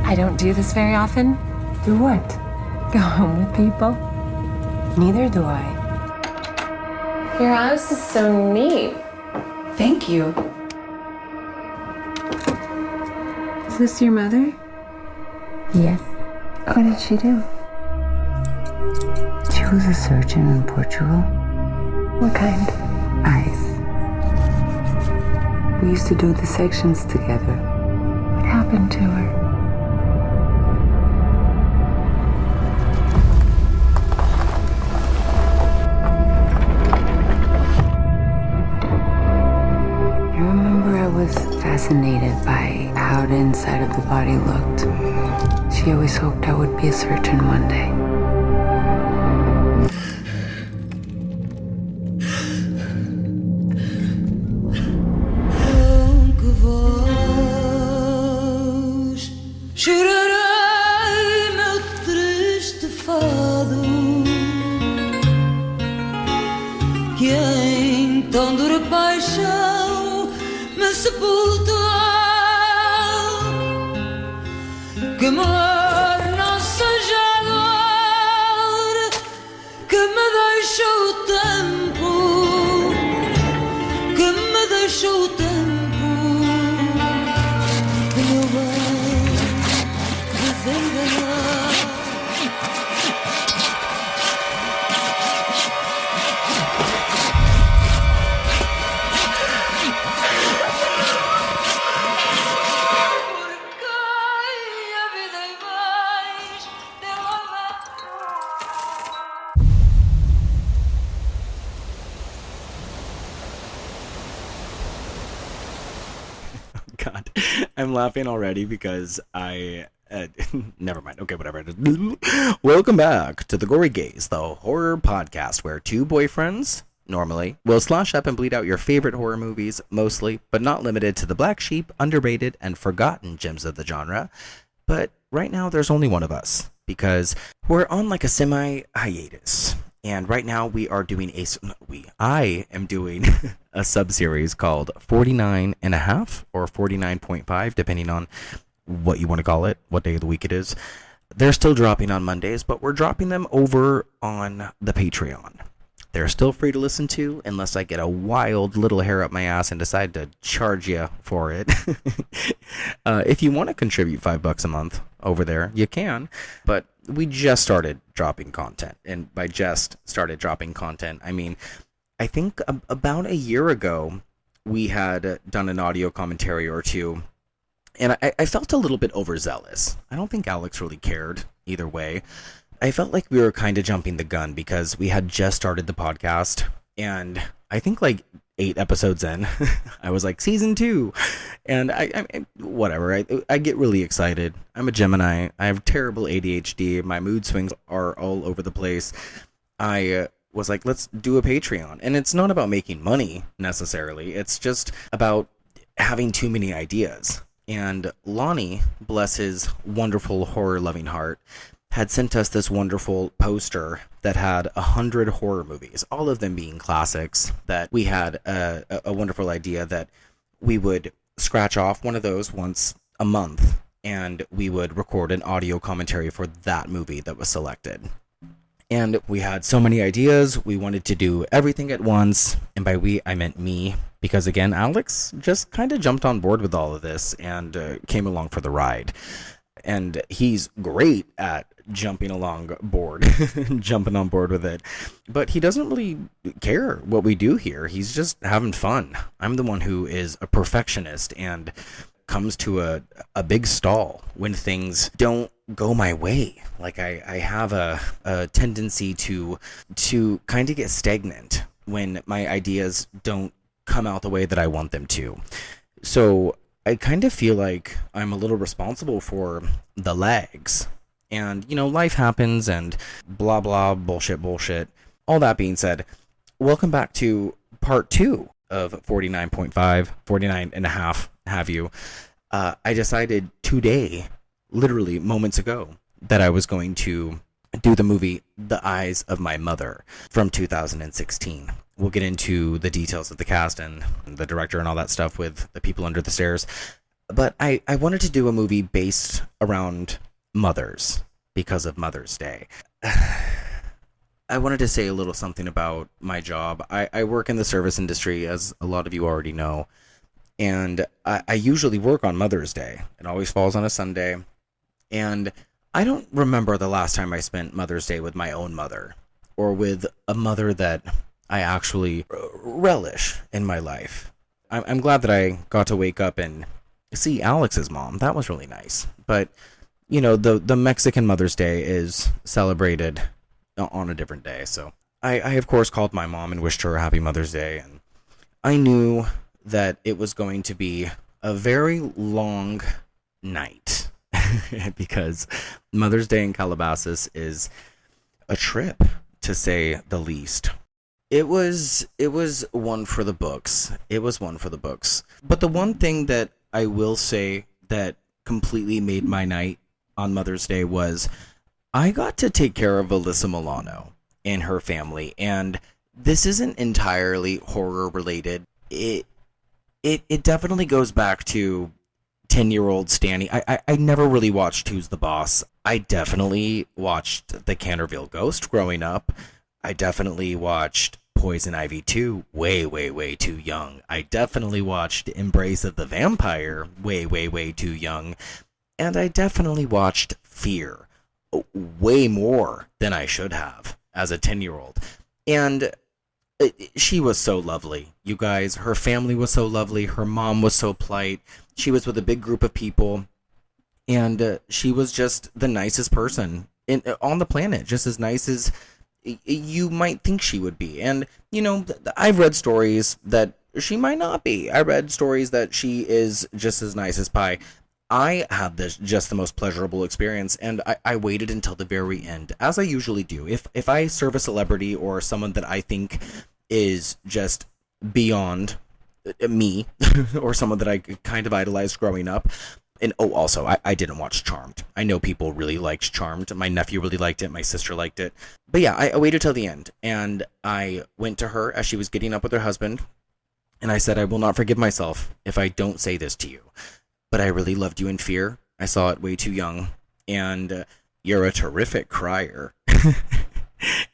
I don't do this very often. Do what? Go home with people. Neither do I. Your house is so neat. Thank you. Is this your mother? Yes. What did she do? She was a surgeon in Portugal. What kind? Eyes. We used to do dissections together. What happened to her? I remember I was fascinated by how the inside of the body looked. She always hoped I would be a surgeon one day. Chorarei meu triste fado, que em tão dura paixão me sepultou, que morrer não seja dor, que me deixou o tempo, que me deixou o tempo, que meu bem desenganar. God, I'm laughing already because never mind. Okay, whatever. Welcome back to the Gory Gaze, the horror podcast where two boyfriends, normally, will slash up and bleed out your favorite horror movies, mostly, but not limited to the black sheep, underrated, and forgotten gems of the genre. But right now, there's only one of us, because we're on like a semi-hiatus. And right now we are doing I am doing a sub-series called 49 and a half or 49.5, depending on what you want to call it, what day of the week it is. They're still dropping on Mondays, but we're dropping them over on the Patreon. They're still free to listen to, unless I get a wild little hair up my ass and decide to charge you for it. If you want to contribute $5 a month over there, you can. But we just started dropping content. And by just started dropping content, I mean, I think about a year ago, we had done an audio commentary or two. And I felt a little bit overzealous. I don't think Alex really cared either way. I felt like we were kind of jumping the gun because we had just started the podcast, and I think like 8 episodes in, I was like, season 2, and I whatever, I get really excited. I'm a Gemini. I have terrible ADHD. My mood swings are all over the place. I was like, let's do a Patreon, and it's not about making money necessarily. It's just about having too many ideas. And Lonnie, bless his wonderful horror-loving heart, had sent us this wonderful poster that had 100 horror movies, all of them being classics, that we had a wonderful idea that we would scratch off one of those once a month, and we would record an audio commentary for that movie that was selected. And we had so many ideas, we wanted to do everything at once, and by we, I meant me, because again, Alex just kind of jumped on board with all of this and came along for the ride. And he's great at jumping on board with it, but he doesn't really care what we do here. He's just having fun. I'm the one who is a perfectionist and comes to a big stall when things don't go my way. Like I have a tendency to kind of get stagnant when my ideas don't come out the way that I want them to. So I kind of feel like I'm a little responsible for the lags. And, you know, life happens and blah, blah, bullshit. All that being said, welcome back to part 2 of 49.5, 49 and a half, have you. I decided today, literally moments ago, that I was going to do the movie The Eyes of My Mother from 2016. We'll get into the details of the cast and the director and all that stuff with the people under the stairs. But I wanted to do a movie based around mothers because of Mother's Day. I wanted to say a little something about my job. I work in the service industry, as a lot of you already know, and I usually work on Mother's Day. It always falls on a Sunday, and I don't remember the last time I spent Mother's Day with my own mother, or with a mother that I actually relish in my life. I'm glad that I got to wake up and see Alex's mom. That was really nice. But, you know, the Mexican Mother's Day is celebrated on a different day. So I of course called my mom and wished her a happy Mother's Day, and I knew that it was going to be a very long night because Mother's Day in Calabasas is a trip, to say the least. It was one for the books. It was one for the books. But the one thing that I will say that completely made my night on Mother's Day was I got to take care of Alyssa Milano and her family, and this isn't entirely horror related. It definitely goes back to 10-year-old Stanley. I never really watched Who's the Boss. I definitely watched The Canterville Ghost growing up. I definitely watched Poison Ivy 2 way, way, way too young. I definitely watched Embrace of the Vampire way, way, way too young. And I definitely watched Fear way more than I should have as a 10-year-old. And she was so lovely, you guys. Her family was so lovely. Her mom was so polite. She was with a big group of people. And she was just the nicest person on the planet. Just as nice as you might think she would be. And, you know, I've read stories that she might not be. I read stories that she is just as nice as pie. I had just the most pleasurable experience, and I waited until the very end, as I usually do. If I serve a celebrity or someone that I think is just beyond me, or someone that I kind of idolized growing up. And also, I didn't watch Charmed. I know people really liked Charmed. My nephew really liked it. My sister liked it. But yeah, I waited till the end, and I went to her as she was getting up with her husband, and I said, I will not forgive myself if I don't say this to you. But I really loved you in Fear. I saw it way too young. And you're a terrific crier.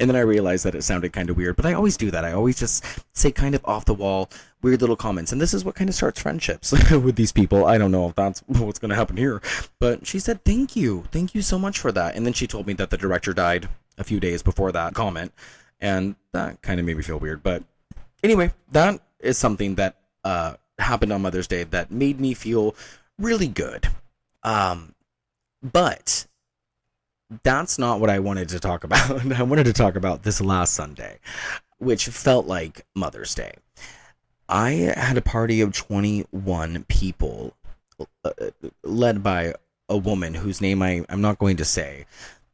And then I realized that it sounded kind of weird. But I always do that. I always just say kind of off the wall, weird little comments. And this is what kind of starts friendships with these people. I don't know if that's what's going to happen here. But she said, thank you. Thank you so much for that. And then she told me that the director died a few days before that comment. And that kind of made me feel weird. But anyway, that is something that happened on Mother's Day that made me feel really good. But that's not what I wanted to talk about. I wanted to talk about this last Sunday, which felt like Mother's Day. I had a party of 21 people, led by a woman whose name I'm not going to say,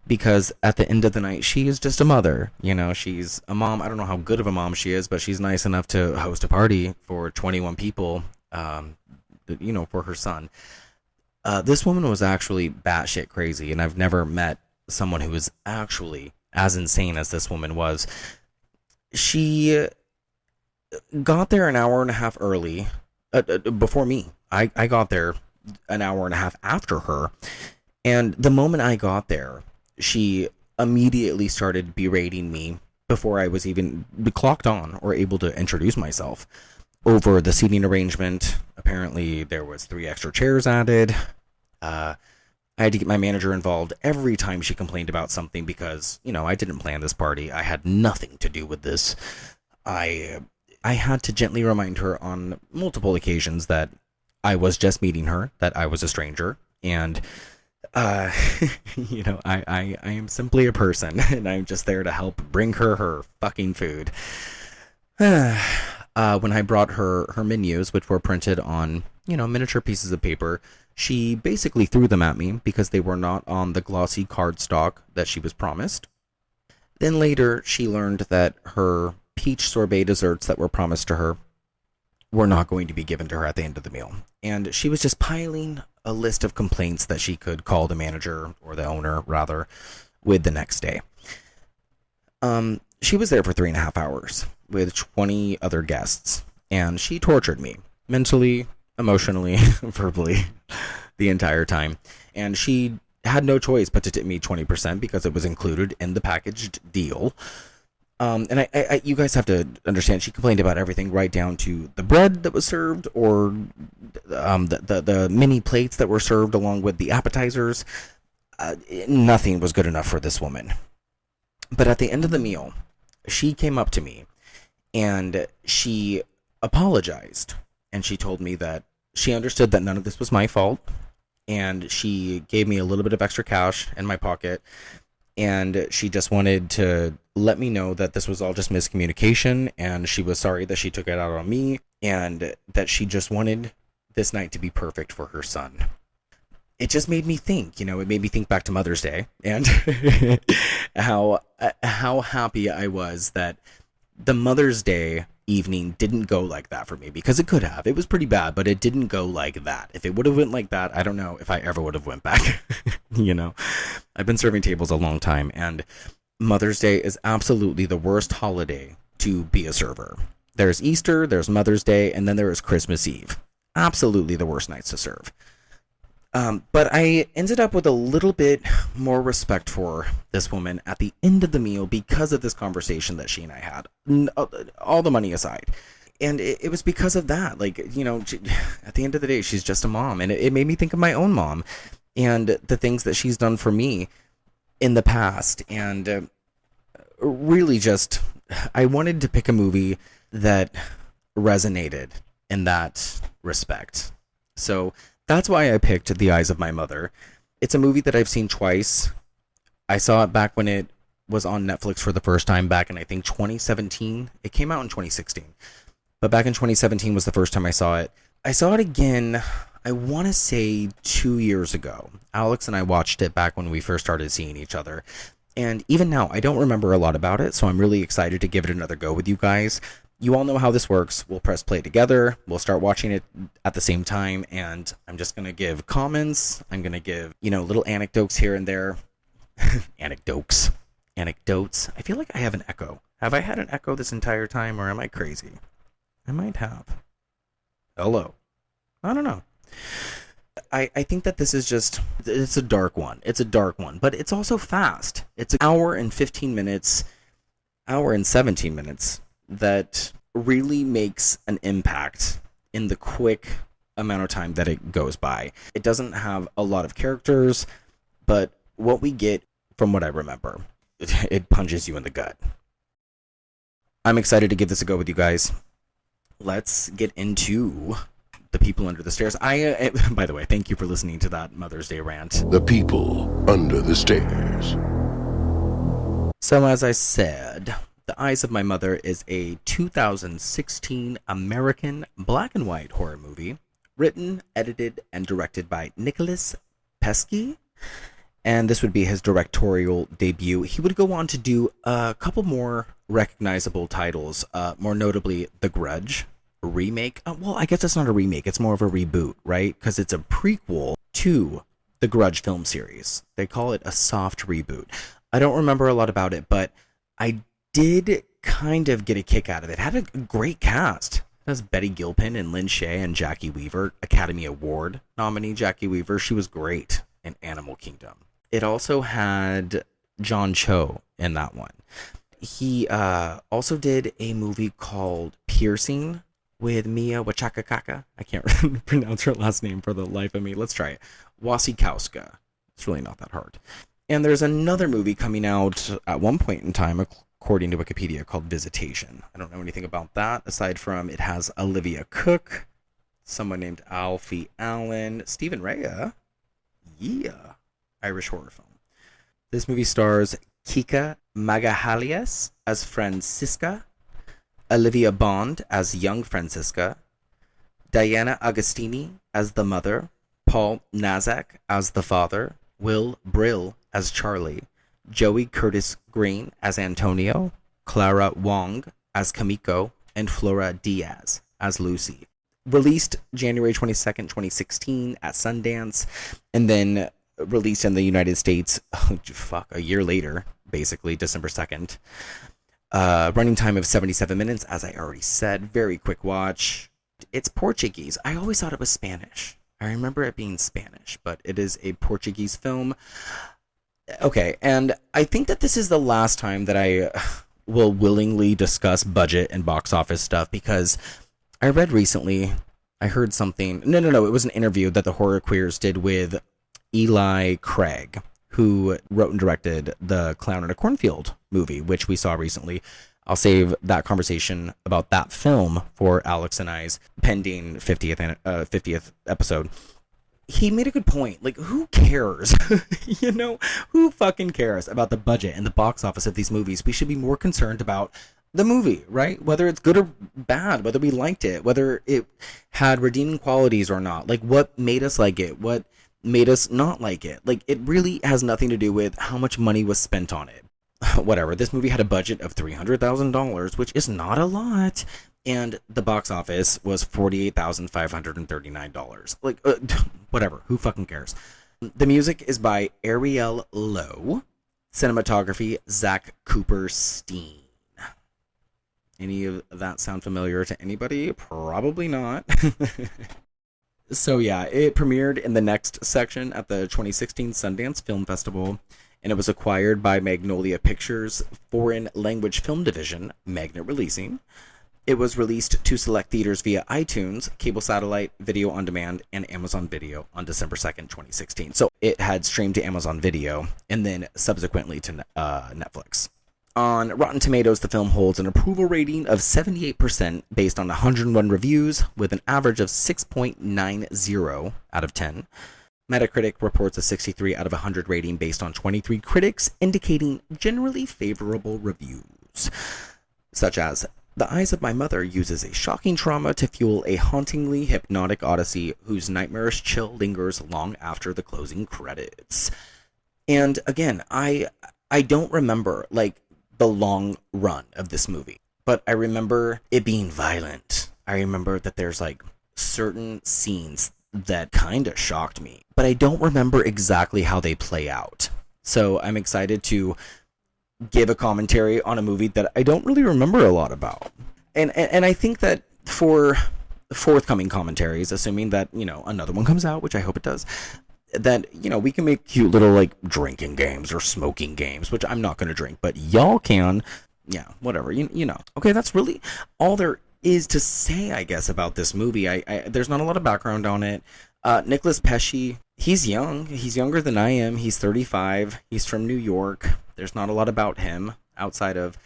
because at the end of the night, she is just a mother. You know, she's a mom. I don't know how good of a mom she is, but she's nice enough to host a party for 21 people, you know, for her son. This woman was actually batshit crazy, and I've never met someone who was actually as insane as this woman was. She got there an hour and a half early, before me. I got there an hour and a half after her, and the moment I got there, she immediately started berating me before I was even clocked on or able to introduce myself over the seating arrangement. Apparently there was 3 extra chairs added. I had to get my manager involved every time she complained about something because, you know, I didn't plan this party. I had nothing to do with this. I had to gently remind her on multiple occasions that I was just meeting her, that I was a stranger, and you know, I am simply a person, and I'm just there to help bring her fucking food. When I brought her menus, which were printed on, you know, miniature pieces of paper, she basically threw them at me because they were not on the glossy cardstock that she was promised. Then later, she learned that her peach sorbet desserts that were promised to her were not going to be given to her at the end of the meal. And she was just piling a list of complaints that she could call the manager, or the owner, rather, with the next day. She was there for 3.5 hours with 20 other guests, and she tortured me mentally, emotionally, verbally, the entire time. And she had no choice but to tip me 20% because it was included in the packaged deal. And I, you guys have to understand, she complained about everything right down to the bread that was served, or the mini plates that were served along with the appetizers. Nothing was good enough for this woman. But at the end of the meal, she came up to me and she apologized. And she told me that she understood that none of this was my fault. And she gave me a little bit of extra cash in my pocket. And she just wanted to let me know that this was all just miscommunication. And she was sorry that she took it out on me. And that she just wanted this night to be perfect for her son. It just made me think, it made me think back to Mother's Day and how happy I was that the Mother's Day evening didn't go like that for me, because it could have. It was pretty bad, but it didn't go like that. If it would have went like that, I don't know if I ever would have went back. I've been serving tables a long time, and Mother's Day is absolutely the worst holiday to be a server. There's Easter, there's Mother's Day, and then there is Christmas Eve. Absolutely the worst nights to serve. But I ended up with a little bit more respect for this woman at the end of the meal because of this conversation that she and I had, all the money aside. And it was because of that. Like, at the end of the day, she's just a mom. And it made me think of my own mom and the things that she's done for me in the past. And really just, I wanted to pick a movie that resonated in that respect. So that's why I picked The Eyes of My Mother. It's a movie that I've seen twice. I saw it back when it was on Netflix for the first time back in, I think, 2017. It came out in 2016. But back in 2017 was the first time I saw it. I saw it again, I want to say 2 years ago. Alex and I watched it back when we first started seeing each other. And even now, I don't remember a lot about it, so I'm really excited to give it another go with you guys. You all know how this works. We'll press play together. We'll start watching it at the same time. And I'm just going to give comments. I'm going to give, little anecdotes here and there. Anecdotes. I feel like I have an echo. Have I had an echo this entire time, or am I crazy? I might have. Hello. I don't know. I think that this is it's a dark one. It's a dark one, but it's also fast. It's an hour and 15 minutes, hour and 17 minutes. That really makes an impact in the quick amount of time that it goes by. It doesn't have a lot of characters, but what we get, from what I remember, it punches you in the gut. I'm excited to give this a go with you guys. Let's get into The People Under the Stairs. By the way, thank you for listening to that Mother's Day rant. The People Under the Stairs. So as I said, The Eyes of My Mother is a 2016 American black and white horror movie, written, edited, and directed by Nicolas Pesce, and this would be his directorial debut. He would go on to do a couple more recognizable titles, more notably The Grudge, a remake. Well, I guess it's not a remake, it's more of a reboot, right? Because it's a prequel to the Grudge film series. They call it a soft reboot. I don't remember a lot about it, but I did kind of get a kick out of it. It had a great cast. It has Betty Gilpin and Lynn Shay and Jackie Weaver, Academy Award nominee Jackie Weaver. She was great in Animal Kingdom. It also had John Cho in that one. He also did a movie called Piercing with Mia Wasikowska. I can't pronounce her last name for the life of me. Let's try it. Wasikowska. It's really not that hard. And there's another movie coming out at one point in time, according to Wikipedia, called Visitation. I don't know anything about that, aside from it has Olivia Cook, someone named Alfie Allen, Stephen Rea. Yeah. Irish horror film. This movie stars Kika Migalhaes as Francisca, Olivia Bond as young Francisca, Diana Agostini as the mother, Paul Nazak as the father, Will Brill as Charlie, Joey Curtis Green as Antonio, Clara Wong as Kamiko, and Flora Diaz as Lucy. Released January 22nd, 2016 at Sundance, and then released in the United States, a year later, basically, December 2nd. Running time of 77 minutes, as I already said. Very quick watch. It's Portuguese. I always thought it was Spanish. I remember it being Spanish, but it is a Portuguese film. Okay, and I think that this is the last time that I will willingly discuss budget and box office stuff, because I read recently, I heard something. No, it was an interview that the Horror Queers did with Eli Craig, who wrote and directed the Clown in a Cornfield movie, which we saw recently. I'll save that conversation about that film for Alex and I's pending 50th episode. He made a good point. Like, who cares? Who fucking cares about the budget and the box office of these movies? We should be more concerned about the movie, right? Whether it's good or bad, whether we liked it, whether it had redeeming qualities or not. Like, what made us like it? What made us not like it? Like, it really has nothing to do with how much money was spent on it. Whatever. This movie had a budget of $300,000, which is not a lot. And the box office was $48,539. Like, whatever. Who fucking cares? The music is by Ariel Lowe. Cinematography, Zach Cooper-Steen. Any of that sound familiar to anybody? Probably not. So yeah, it premiered in the next section at the 2016 Sundance Film Festival, and it was acquired by Magnolia Pictures' Foreign Language Film Division, Magnet Releasing. It was released to select theaters via iTunes, cable satellite, video on demand, and Amazon Video on December 2nd, 2016. So it had streamed to Amazon Video and then subsequently to Netflix. On Rotten Tomatoes, the film holds an approval rating of 78% based on 101 reviews, with an average of 6.90 out of 10. Metacritic reports a 63 out of 100 rating based on 23 critics, indicating generally favorable reviews, such as, "The Eyes of My Mother uses a shocking trauma to fuel a hauntingly hypnotic odyssey whose nightmarish chill lingers long after the closing credits." And again, I don't remember, like, the long run of this movie, but I remember it being violent. I remember that there's, like, certain scenes that kind of shocked me, but I don't remember exactly how they play out. So I'm excited to give a commentary on a movie that I don't really remember a lot about. And I think that for forthcoming commentaries, assuming that, another one comes out, which I hope it does, that, we can make cute little, like, drinking games or smoking games, which I'm not going to drink, but y'all can. Yeah, whatever, Okay, that's really all there is to say, I guess, about this movie. There's not a lot of background on it. Nicolas Pesce, he's young. He's younger than I am. He's 35. He's from New York. There's not a lot about him outside of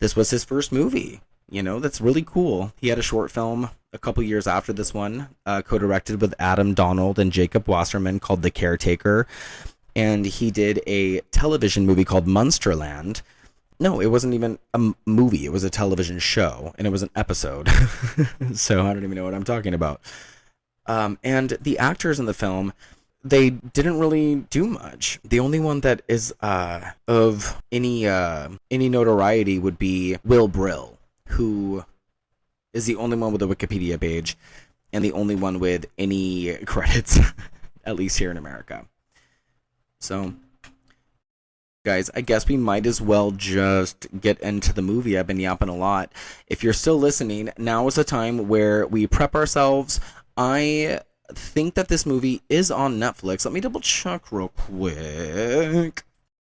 this was his first movie. That's really cool. He had a short film a couple years after this one, co-directed with Adam Donald and Jacob Wasserman, called The Caretaker. And he did a television movie called Munsterland. No, it wasn't even a movie. It was a television show, and it was an episode. So I don't even know what I'm talking about. And the actors in the film, they didn't really do much. The only one that is of any notoriety would be Will Brill, who is the only one with a Wikipedia page and the only one with any credits, at least here in America. So, guys, I guess we might as well just get into the movie. I've been yapping a lot. If you're still listening, now is a time where we prep ourselves. I think that this movie is on Netflix. Let me double check real quick.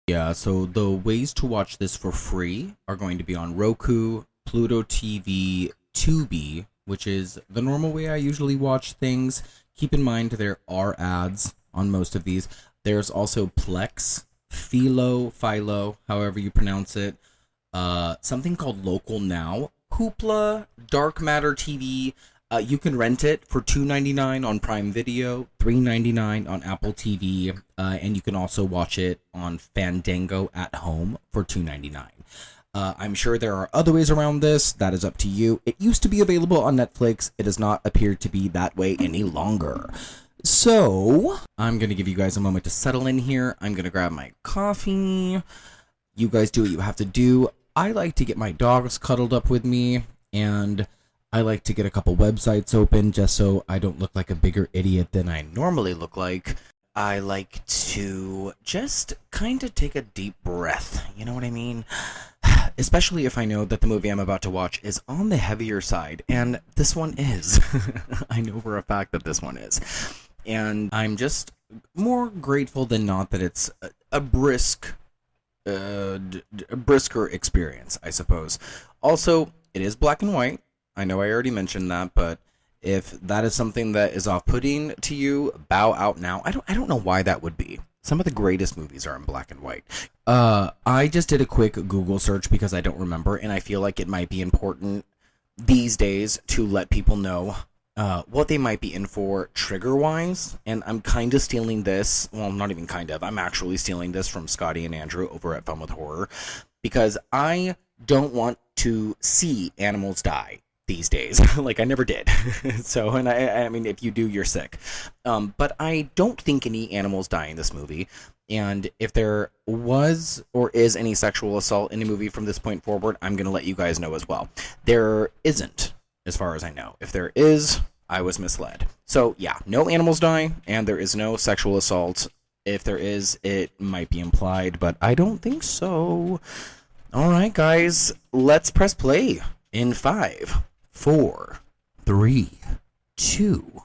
Yeah, so the ways to watch this for free are going to be on Roku, Pluto TV, Tubi, which is the normal way I usually watch things. Keep in mind there are ads on most of these. There's also Plex, Philo, however you pronounce it. Something called Local Now, Hoopla, Dark Matter TV. You can rent it for $2.99 on Prime Video, $3.99 on Apple TV, and you can also watch it on Fandango at home for $2.99. I'm sure there are other ways around this. That is up to you. It used to be available on Netflix. It does not appear to be that way any longer. So, I'm going to give you guys a moment to settle in here. I'm going to grab my coffee. You guys do what you have to do. I like to get my dogs cuddled up with me, and I like to get a couple websites open just so I don't look like a bigger idiot than I normally look like. I like to just kind of take a deep breath. You know what I mean? especially if I know that the movie I'm about to watch is on the heavier side, and this one is. I know for a fact that this one is. And I'm just more grateful than not that it's a brisker experience, I suppose. Also, it is black and white. I know I already mentioned that, but if that is something that is off-putting to you, bow out now. I don't know why that would be. Some of the greatest movies are in black and white. I just did a quick Google search because I don't remember, and I feel like it might be important these days to let people know what they might be in for trigger-wise. And I'm kind of stealing this. Well, not even kind of. I'm actually stealing this from Scotty and Andrew over at Fun with Horror, because I don't want to see animals die these days. Like, I never did. So, and I mean, if you do, you're sick. But I don't think any animals die in this movie. And if there was or is any sexual assault in the movie from this point forward, I'm going to let you guys know as well. There isn't, as far as I know. If there is, I was misled. So, yeah, no animals die, and there is no sexual assault. If there is, it might be implied, but I don't think so. All right, guys, let's press play in 5, 4, 3, 2,